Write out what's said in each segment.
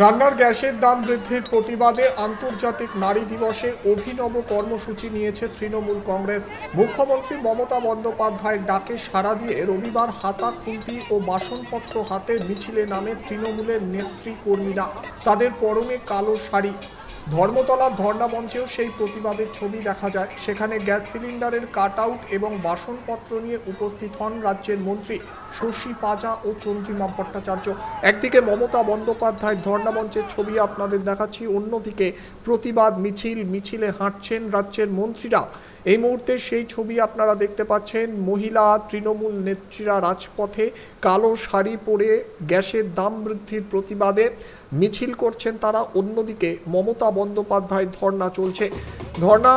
রান্নার গ্যাসের দাম বৃদ্ধির প্রতিবাদে আন্তর্জাতিক নারী দিবসে অভিনব কর্মসূচি নিয়েছে তৃণমূল কংগ্রেস। মুখ্যমন্ত্রী মমতা বন্দ্যোপাধ্যায়ের ডাকে সাড়া দিয়ে রবিবার হাতা খুন্তি ও বাসনপত্র হাতে মিছিলে নামে তৃণমূলের নেতৃকর্মীরা। তাদের পরনে কালো শাড়ি। ধর্মতলার ধর্ণা মঞ্চেও সেই প্রতিবাদের ছবি দেখা যায়। সেখানে গ্যাস সিলিন্ডারের কাট আউট এবং বাসনপত্র নিয়ে উপস্থিত হন রাজ্যের মন্ত্রী শশী পাজা ও চন্দ্রিমা ভট্টাচার্য। একদিকে মমতা বন্দ্যোপাধ্যায়ের ধর্ণা মঞ্চের ছবি আপনাদের দেখাচ্ছি, অন্যদিকে প্রতিবাদ মিছিলে হাঁটছেন রাজ্যের মন্ত্রীরা। এই মুহূর্তে সেই ছবি আপনারা দেখতে পাচ্ছেন। মহিলা তৃণমূল নেত্রীরা রাজপথে কালো শাড়ি পরে গ্যাসের দাম বৃদ্ধির প্রতিবাদে মিছিল করছেন তারা। অন্যদিকে মমতা বন্দ্যোপাধ্যায় ধর্ণা চলছে। ধর্ণা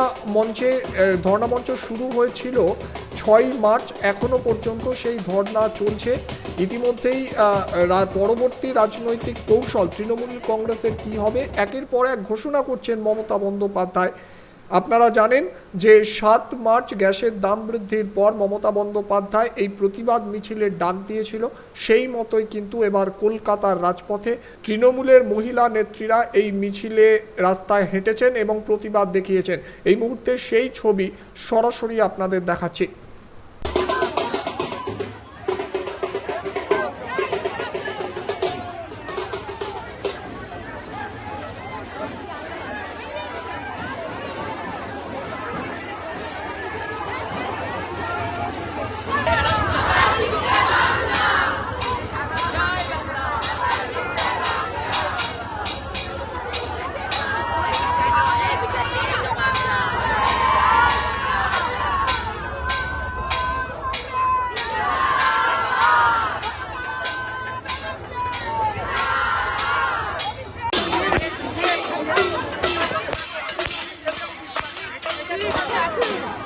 মঞ্চ শুরু হয়েছিল 6 মার্চ, এখনো পর্যন্ত সেই ধর্ণা চলছে। ইতিমধ্যেই পরবর্তী রাজনৈতিক কৌশল তৃণমূল কংগ্রেসের কী হবে, একের পর এক ঘোষণা করছেন মমতা বন্দ্যোপাধ্যায়। আপনারা জানেন যে 7 মার্চ গ্যাসের দাম বৃদ্ধির পর মমতা বন্দ্যোপাধ্যায় এই প্রতিবাদ মিছিলের ডাক দিয়েছিল। সেই মতোই কিন্তু এবার কলকাতার রাজপথে তৃণমূলের মহিলা নেত্রীরা এই মিছিলে রাস্তায় হেঁটেছেন এবং প্রতিবাদ দেখিয়েছেন। এই মুহূর্তে সেই ছবি সরাসরি আপনাদের দেখাচ্ছি। আছে